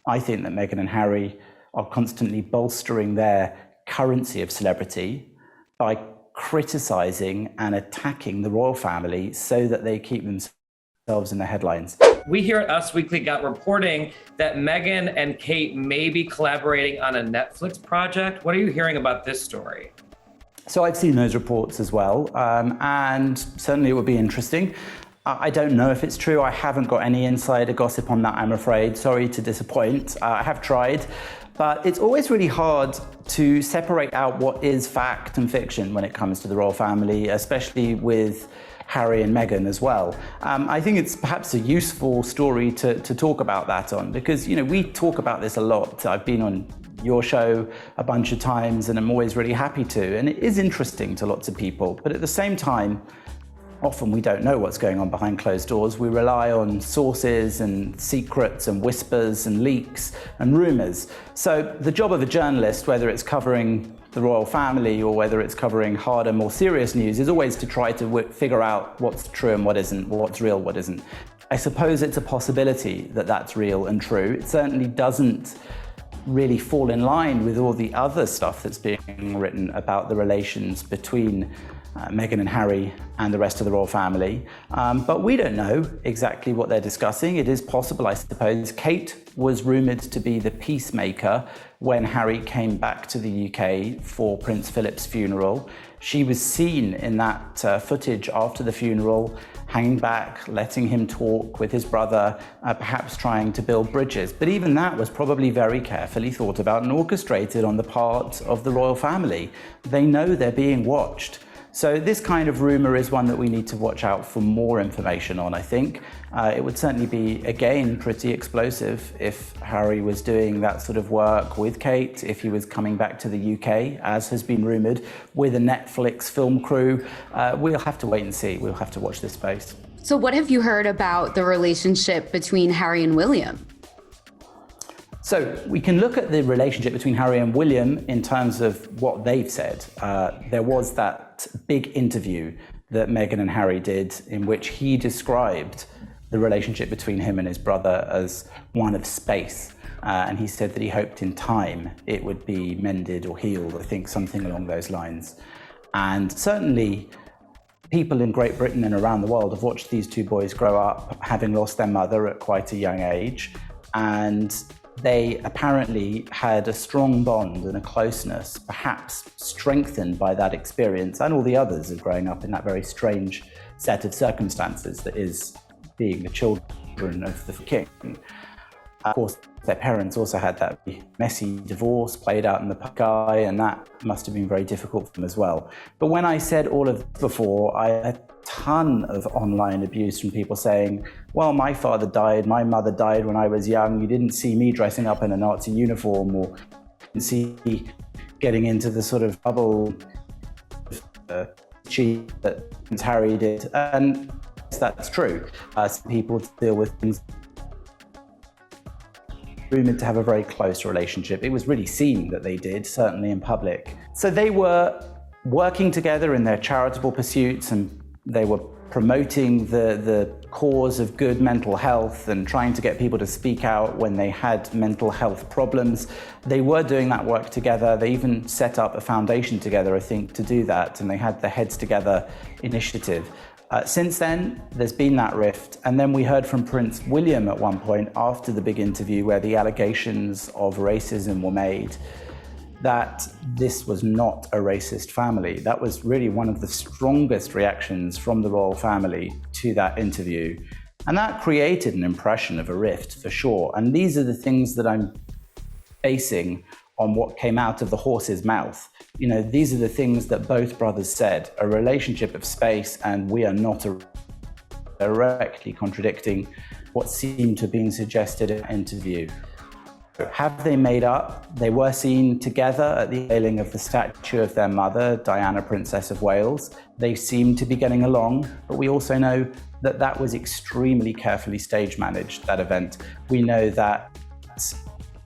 I think that Meghan and Harry are constantly bolstering their currency of celebrity by criticising and attacking the royal family so that they keep themselves in the headlines. We here at Us Weekly got reporting that Meghan and Kate may be collaborating on a Netflix project. What are you hearing about this story? So I've seen those reports as well, and certainly it would be interesting. I don't know if it's true. I haven't got any insider gossip on that, I'm afraid. Sorry to disappoint. I have tried, but it's always really hard to separate out what is fact and fiction when it comes to the royal family, especially with Harry and Meghan as well. I think it's perhaps a useful story to talk about that on, because, you know, we talk about this a lot. I've been on your show a bunch of times and I'm always really happy to, and it is interesting to lots of people, but at the same time, often we don't know what's going on behind closed doors. We rely on sources and secrets and whispers and leaks and rumours. So the job of a journalist, whether it's covering the royal family or whether it's covering harder, more serious news, is always to try to figure out what's true and what isn't, what's real, what isn't. I suppose it's a possibility that that's real and true. It certainly doesn't really fall in line with all the other stuff that's being written about the relations between Meghan and Harry and the rest of the royal family. But we don't know exactly what they're discussing. It is possible, I suppose. Kate was rumoured to be the peacemaker when Harry came back to the UK for Prince Philip's funeral. She was seen in that footage after the funeral, hanging back, letting him talk with his brother, perhaps trying to build bridges. But even that was probably very carefully thought about and orchestrated on the part of the royal family. They know they're being watched. So this kind of rumour is one that we need to watch out for more information on, I think. It would certainly be, again, pretty explosive if Harry was doing that sort of work with Kate, if he was coming back to the UK, as has been rumoured, with a Netflix film crew. We'll have to wait and see. We'll have to watch this space. So what have you heard about the relationship between Harry and William? So we can look at the relationship between Harry and William in terms of what they've said. There was that big interview that Meghan and Harry did in which he described the relationship between him and his brother as one of space. And he said that he hoped in time it would be mended or healed, I think something along those lines. And certainly people in Great Britain and around the world have watched these two boys grow up, having lost their mother at quite a young age. And they apparently had a strong bond and a closeness, perhaps strengthened by that experience and all the others of growing up in that very strange set of circumstances that is being the children of the king. Of course, their parents also had that messy divorce played out in the public eye, and that must have been very difficult for them as well. But when I said all of this before, I had a ton of online abuse from people saying, well, my father died, my mother died when I was young, you didn't see me dressing up in a Nazi uniform, or you didn't see me getting into the sort of bubble cheat that Prince Harry did. And that's true. Some people deal with things rumoured to have a very close relationship. It was really seen that they did, certainly in public. So they were working together in their charitable pursuits, and they were promoting the cause of good mental health and trying to get people to speak out when they had mental health problems. They were doing that work together. They even set up a foundation together, I think, to do that, and they had the Heads Together initiative. Since then, there's been that rift. And then we heard from Prince William at one point after the big interview where the allegations of racism were made, that this was not a racist family. That was really one of the strongest reactions from the royal family to that interview. And that created an impression of a rift for sure. And these are the things that I'm basing on what came out of the horse's mouth. You know, these are the things that both brothers said, a relationship of space, and we are not directly contradicting what seemed to have been suggested in the interview. Have they made up? They were seen together at the unveiling of the statue of their mother, Diana, Princess of Wales. They seemed to be getting along, but we also know that that was extremely carefully stage managed, that event. We know that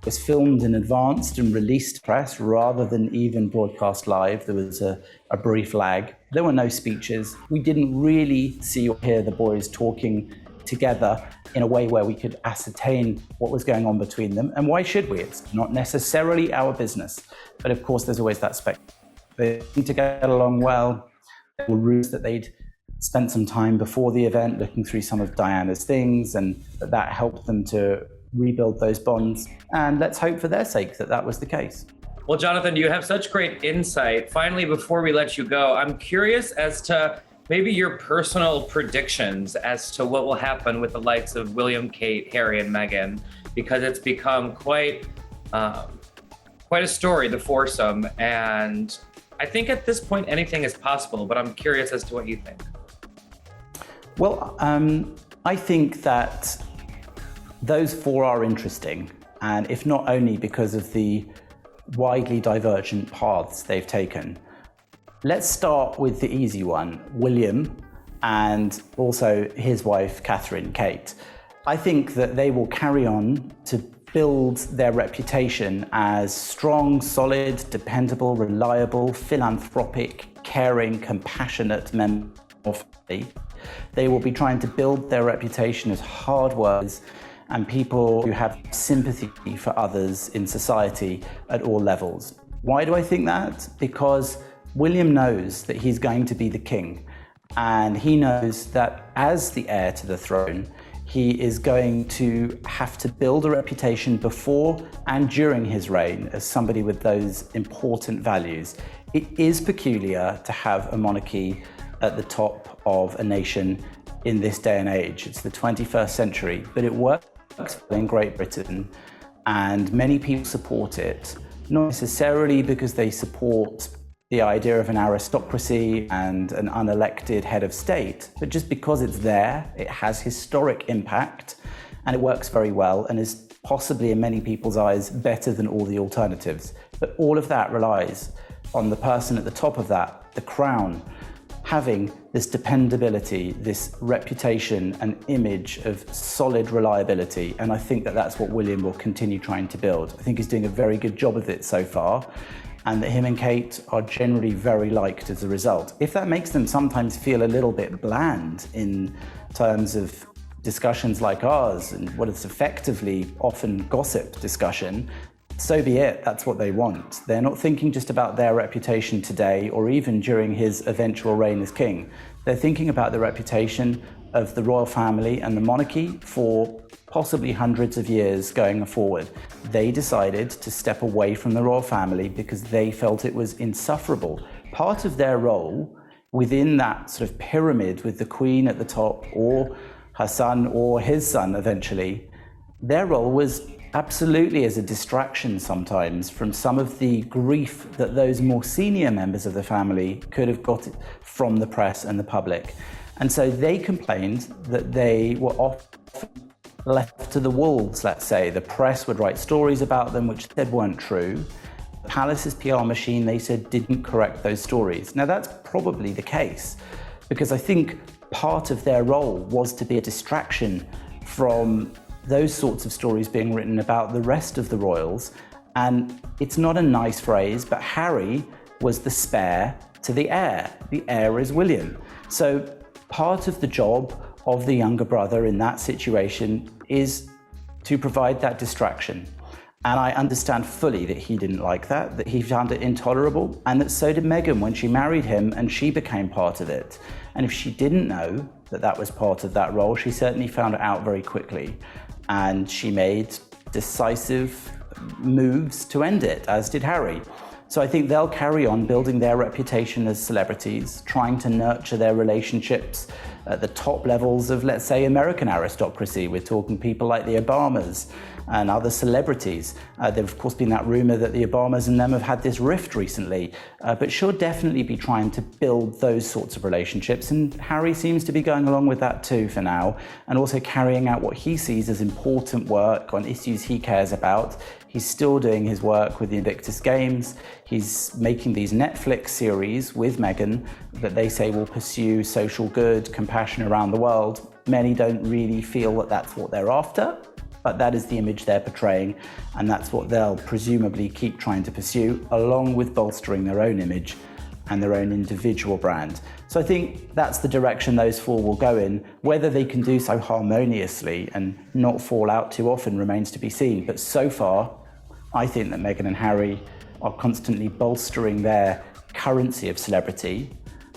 was filmed in advance and released to press rather than even broadcast live. There was a brief lag. There were no speeches. We didn't really see or hear the boys talking together in a way where we could ascertain what was going on between them. And why should we? It's not necessarily our business. But of course, there's always that spectrum. They seem to get along well. There were rumors that they'd spent some time before the event looking through some of Diana's things, and that helped them to rebuild those bonds. And let's hope for their sake that that was the case. Well, Jonathan, you have such great insight. Finally, before we let you go, I'm curious as to maybe your personal predictions as to what will happen with the likes of William, Kate, Harry, and Meghan, because it's become quite a story, the foursome. And I think at this point, anything is possible, but I'm curious as to what you think. Well, I think that those four are interesting, and if not only because of the widely divergent paths they've taken. Let's start with the easy one, William, and also his wife, Catherine, Kate. I think that they will carry on to build their reputation as strong, solid, dependable, reliable, philanthropic, caring, compassionate members of family. They will be trying to build their reputation as hard workers and people who have sympathy for others in society at all levels. Why do I think that? Because William knows that he's going to be the king, and he knows that as the heir to the throne, he is going to have to build a reputation before and during his reign as somebody with those important values. It is peculiar to have a monarchy at the top of a nation in this day and age. It's the 21st century, but it works in Great Britain, and many people support it, not necessarily because they support the idea of an aristocracy and an unelected head of state, but just because it's there, it has historic impact, and it works very well, and is possibly in many people's eyes better than all the alternatives. But all of that relies on the person at the top of that, the crown, having this dependability, this reputation and image of solid reliability. And I think that that's what William will continue trying to build. I think he's doing a very good job of it so far, and that him and Kate are generally very liked as a result. If that makes them sometimes feel a little bit bland in terms of discussions like ours and what is effectively often gossip discussion, so be it, that's what they want. They're not thinking just about their reputation today or even during his eventual reign as king. They're thinking about the reputation of the royal family and the monarchy for possibly hundreds of years going forward. They decided to step away from the royal family because they felt it was insufferable. Part of their role within that sort of pyramid with the Queen at the top, or her son or his son eventually, their role was absolutely as a distraction sometimes from some of the grief that those more senior members of the family could have got from the press and the public. And so they complained that they were often left to the wolves, let's say. The press would write stories about them which they said weren't true. The palace's PR machine, they said, didn't correct those stories. Now that's probably the case, because I think part of their role was to be a distraction from those sorts of stories being written about the rest of the royals. And it's not a nice phrase, but Harry was the spare to the heir. The heir is William. So part of the job of the younger brother in that situation is to provide that distraction. And I understand fully that he didn't like that he found it intolerable, and that so did Meghan when she married him and she became part of it. And if she didn't know that that was part of that role, she certainly found it out very quickly. And she made decisive moves to end it, as did Harry. So I think they'll carry on building their reputation as celebrities, trying to nurture their relationships at the top levels of, let's say, American aristocracy. We're talking people like the Obamas and other celebrities. There's of course been that rumor that the Obamas and them have had this rift recently, but she'll definitely be trying to build those sorts of relationships. And Harry seems to be going along with that too for now, and also carrying out what he sees as important work on issues he cares about. He's still doing his work with the Invictus Games. He's making these Netflix series with Meghan that they say will pursue social good, compassion around the world. Many don't really feel that that's what they're after, but that is the image they're portraying, and that's what they'll presumably keep trying to pursue, along with bolstering their own image and their own individual brand. So I think that's the direction those four will go in. Whether they can do so harmoniously and not fall out too often remains to be seen. But so far, I think that Meghan and Harry are constantly bolstering their currency of celebrity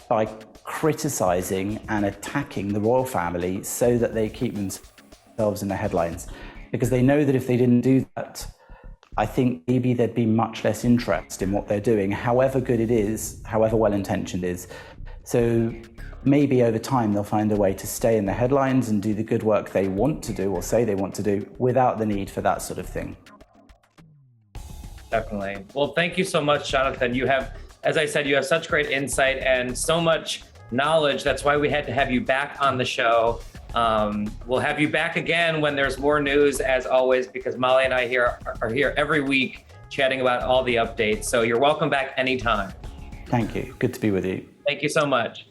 by criticising and attacking the royal family so that they keep themselves in the headlines. Because they know that if they didn't do that, I think maybe there'd be much less interest in what they're doing, however good it is, however well-intentioned it is. So maybe over time they'll find a way to stay in the headlines and do the good work they want to do or say they want to do without the need for that sort of thing. Definitely. Well, thank you so much, Jonathan. You have, as I said, you have such great insight and so much knowledge. That's why we had to have you back on the show. We'll have you back again when there's more news, as always, because Molly and I are here every week chatting about all the updates. So you're welcome back anytime. Thank you. Good to be with you. Thank you so much.